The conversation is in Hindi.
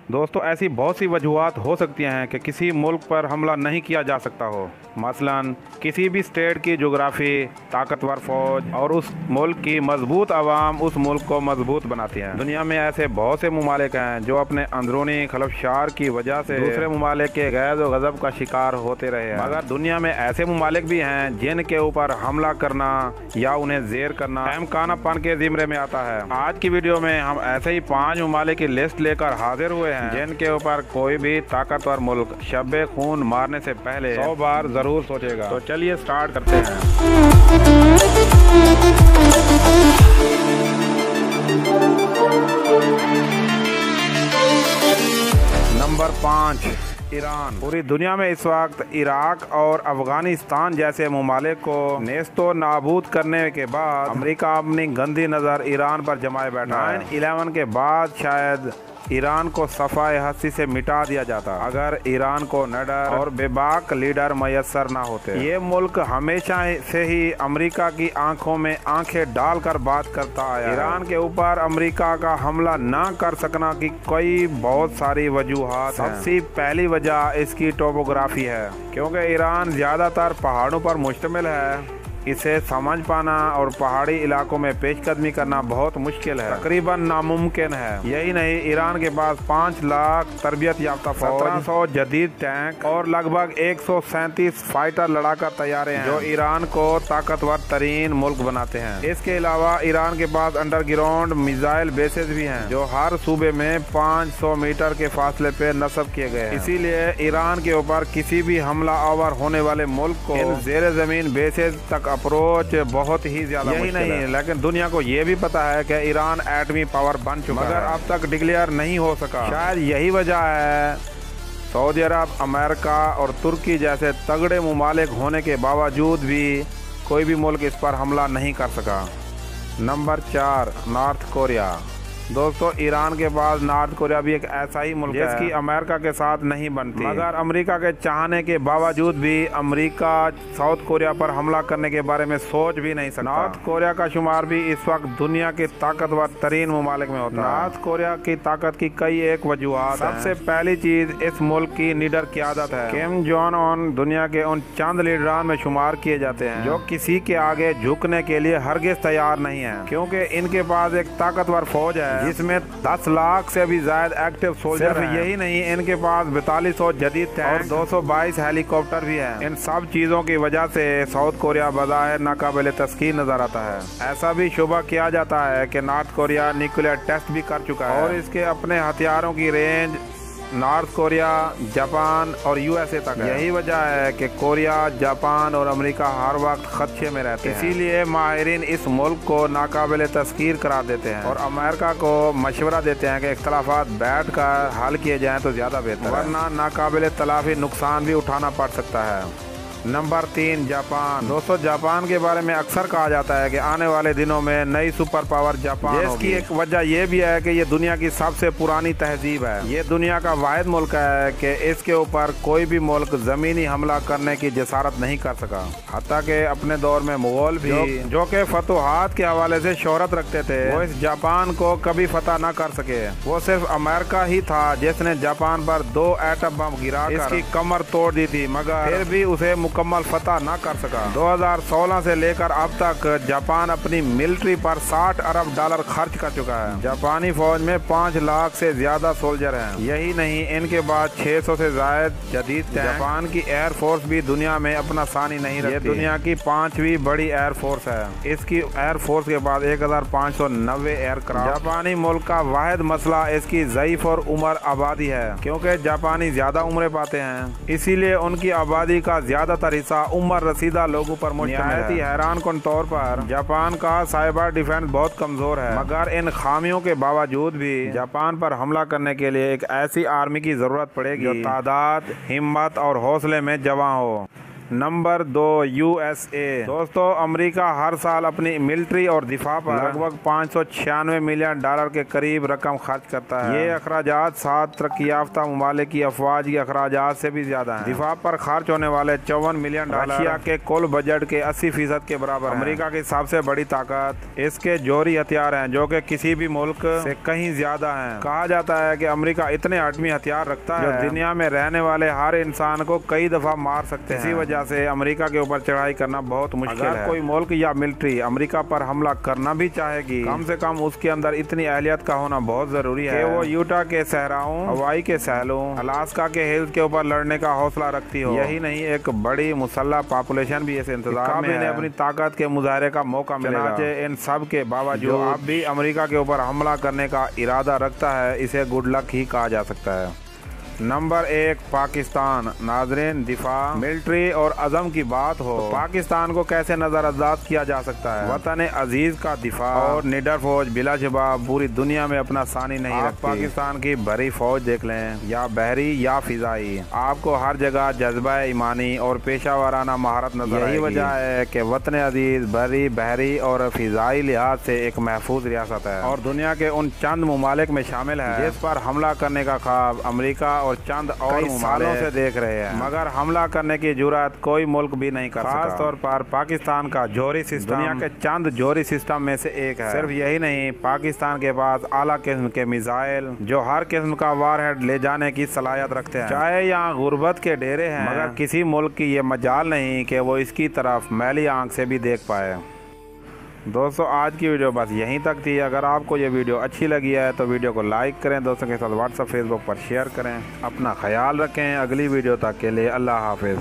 दोस्तों ऐसी बहुत सी वजूहात हो सकती हैं कि किसी मुल्क पर हमला नहीं किया जा सकता हो। मसलन किसी भी स्टेट की जोग्राफी, ताकतवर फौज और उस मुल्क की मजबूत आवाम उस मुल्क को मजबूत बनाती हैं। दुनिया में ऐसे बहुत से ममालिक हैं जो अपने अंदरूनी खलफशार की वजह से दूसरे ममालिक के गैज़ व गज़ब का शिकार होते रहे हैं। मगर दुनिया में ऐसे ममालिक भी हैं जिनके ऊपर हमला करना या उन्हें जेर करना अहमकानापन के जिम्मे में आता है। आज की वीडियो में हम ऐसे ही 5 ममालिक की लिस्ट लेकर हाजिर हुए हैं जिनके ऊपर कोई भी ताकतवर मुल्क शब्बे खून मारने से पहले 100 बार जरूर सोचेगा। तो चलिए स्टार्ट करते हैं। Number 5, Iran. पूरी दुनिया में इस वक्त इराक और अफगानिस्तान जैसे ममालिक को नेस्तो नाबूद करने के बाद अमेरिका अपनी गंदी नज़र ईरान पर जमाए बैठा है। 9/11 के बाद शायद ईरान को सफाए हस्ती से मिटा दिया जाता अगर ईरान को निडर और बेबाक लीडर मैसर ना होते। ये मुल्क हमेशा से ही अमेरिका की आंखों में आंखें डालकर बात करता आया। ईरान के ऊपर अमेरिका का हमला ना कर सकना की कोई बहुत सारी वजूहात। सबसे पहली वजह इसकी टोपोग्राफी है, क्योंकि ईरान ज्यादातर पहाड़ों पर मुश्तमिल है। इसे समझ पाना और पहाड़ी इलाकों में पेशकदमी करना बहुत मुश्किल है, तकरीबन नामुमकिन है। यही नहीं, ईरान के पास 5 लाख तरबियत याफ्ता फौज, 1700 जदीद टैंक और लगभग 137 फाइटर लड़ाकर तैयारे हैं जो ईरान को ताकतवर तरीन मुल्क बनाते हैं। इसके अलावा ईरान के पास अंडरग्राउंड मिसाइल बेसेस भी हैं जो हर सूबे में 500 मीटर के फासले पे नस्ब किए गए हैं। इसीलिए ईरान के ऊपर किसी भी हमला आवर होने वाले मुल्क को इन जेर जमीन बेसेस तक अप्रोच बहुत ही ज्यादा यही नहीं है। लेकिन दुनिया को ये भी पता है कि ईरान एटमी पावर बन चुका है, मगर अब तक डिक्लेयर नहीं हो सका। शायद यही वजह है सऊदी अरब, अमेरिका और तुर्की जैसे तगड़े ममालिक होने के बावजूद भी कोई भी मुल्क इस पर हमला नहीं कर सका। Number 4, north Korea. दोस्तों ईरान के बाद नॉर्थ कोरिया भी एक ऐसा ही मुल्क है जिसकी अमेरिका के साथ नहीं बनती, मगर अमेरिका के चाहने के बावजूद भी अमेरिका साउथ कोरिया पर हमला करने के बारे में सोच भी नहीं सकता। नॉर्थ कोरिया का शुमार भी इस वक्त दुनिया के ताकतवर तरीन ममालिक में होता है। नॉर्थ कोरिया की ताकत की कई एक वजूहात। सबसे पहली चीज इस मुल्क की निडर क़यादत है। किम जोंग उन दुनिया के उन चंद लीडरान में शुमार किए जाते हैं जो किसी के आगे झुकने के लिए हरगिज तैयार नहीं है, क्योंकि इनके पास एक ताकतवर फौज है जिसमें 10 लाख से भी ज्यादा एक्टिव सोल्जर हैं। यही नहीं, इनके पास 4200 जदीद टैंक और 222 हेलीकॉप्टर भी हैं। इन सब चीजों की वजह से साउथ कोरिया बज़ाहिर नाकाबिले तस्कीर नजर आता है। ऐसा भी शुबा किया जाता है कि नॉर्थ कोरिया न्यूक्लियर टेस्ट भी कर चुका है और इसके अपने हथियारों की रेंज नॉर्थ कोरिया, जापान और यूएसए तक है। यही वजह है कि कोरिया, जापान और अमेरिका हर वक्त खदशे में रहते हैं। इसीलिए माहिरीन इस मुल्क को नाकाबिले तस्कीर करार देते हैं और अमेरिका को मशवरा देते हैं कि इख्तलाफात बैठ कर हल किए जाएं तो ज्यादा बेहतर है, वरना नाकाबिले तलाफी नुकसान भी उठाना पड़ सकता है। Number 3, Japan. दोस्तों जापान के बारे में अक्सर कहा जाता है कि आने वाले दिनों में नई सुपर पावर जापान होगी। इसकी एक वजह यह भी है कि ये दुनिया की सबसे पुरानी तहजीब है। ये दुनिया का वाहिद मुल्क है कि इसके ऊपर कोई भी मुल्क जमीनी हमला करने की जसारत नहीं कर सका। हत्ता के अपने दौर में मुगल भी जो के फतुहात के हवाले से शोहरत रखते थे, वो इस जापान को कभी फतह न कर सके। वो सिर्फ अमेरिका ही था जिसने जापान पर 2 एटम बम गिरा इसकी कमर तोड़ दी थी, मगर फिर भी उसे मुकम्मल फतह ना कर सका। 2016 से लेकर अब तक जापान अपनी मिलिट्री पर $60 अरब खर्च कर चुका है। जापानी फौज में 5 लाख से ज्यादा सोल्जर हैं। यही नहीं, इनके बाद 600 से ज्यादा जदीद टैंक। जापान की एयर फोर्स भी दुनिया में अपना सानी नहीं रखती। ये दुनिया की 5वीं बड़ी एयर फोर्स है। इसकी एयर फोर्स के बाद 1590 एयरक्राफ्ट। जापानी मुल्क का वाहिद मसला इसकी ज़ईफ और उम्र आबादी है, क्योंकि जापानी ज्यादा उम्रें पाते हैं, इसीलिए उनकी आबादी का ज्यादा हिस्सा उम्र रसीदा लोगों पर मुश्तमिल है। हैरान कुन तौर पर जापान का साइबर डिफेंस बहुत कमजोर है, मगर इन खामियों के बावजूद भी जापान पर हमला करने के लिए एक ऐसी आर्मी की जरूरत पड़ेगी जो तादाद, हिम्मत और हौसले में जवां हो। Number 2 USA। दोस्तों अमेरिका हर साल अपनी मिलिट्री और दिफा पर लगभग $596 मिलियन के करीब रकम खर्च करता है। ये अखराजात 7 तरक्की याफ्ता ममालिक की अफवाज की अखराजात से भी ज्यादा है। दिफा पर खर्च होने वाले $54 मिलियन रशिया के कुल बजट के 80% के बराबर। अमेरिका की सबसे बड़ी ताकत इसके जोहरी हथियार हैं, जो कि किसी भी मुल्क से कहीं ज्यादा हैं। कहा जाता है कि अमेरिका इतने एटमी हथियार रखता है जो दुनिया में रहने वाले हर इंसान को कई दफा मार सकते हैं। इसी वजह से अमेरिका के ऊपर चढ़ाई करना बहुत मुश्किल है। कोई मुल्क या मिलिट्री अमेरिका पर हमला करना भी चाहेगी, कम से कम उसके अंदर इतनी अहलियत का होना बहुत जरूरी है कि वो यूटा के सहराओं, हवाई के सहलों, अलास्का के हिल्स के ऊपर लड़ने का हौसला रखती हो। यही नहीं, एक बड़ी मुसल्लह पॉपुलेशन भी इस इंतजार में है। अपनी ताकत के मुजाहरे का मौका मिलेगा। इन सब के बावजूद आप भी अमेरिका के ऊपर हमला करने का इरादा रखता है, इसे गुड लक ही कहा जा सकता है। नंबर 1 पाकिस्तान। नाज़रीन, दिफा, मिलिट्री और अज़म की बात हो तो पाकिस्तान को कैसे नज़रअंदाज किया जा सकता है। वतन अजीज का दिफा और निडर फौज बिलाजवाब पूरी दुनिया में अपना सानी नहीं रखती। पाकिस्तान की भरी फौज देख लें, या बहरी या फिजाई, आपको हर जगह जज्बा ईमानी और पेशा वाराना महारत नजर आएगी। यही वजह है कि वतन अजीज भरी, बहरी और फिजाई लिहाज से एक महफूज रियासत है और दुनिया के उन चंद ममालिक में शामिल है जिस पर हमला करने का ख्वाब अमेरिका और चंद और सालों से देख रहे हैं, मगर हमला करने की जुर्रत कोई मुल्क भी नहीं कर सकता। खास तौर पर पाकिस्तान का जोहरी सिस्टम दुनिया के चंद जोहरी सिस्टम में से एक है। सिर्फ यही नहीं, पाकिस्तान के पास आला किस्म के मिसाइल जो हर किस्म का वारहेड ले जाने की सलाहियत रखते हैं। चाहे यहाँ गुर्बत के डेरे हैं, मगर किसी मुल्क की ये मजाल नहीं कि वो इसकी तरफ मैली आंख से भी देख पाए। दोस्तों आज की वीडियो बस यहीं तक थी। अगर आपको ये वीडियो अच्छी लगी है तो वीडियो को लाइक करें, दोस्तों के साथ व्हाट्सएप फेसबुक पर शेयर करें। अपना ख्याल रखें। अगली वीडियो तक के लिए अल्लाह हाफिज़।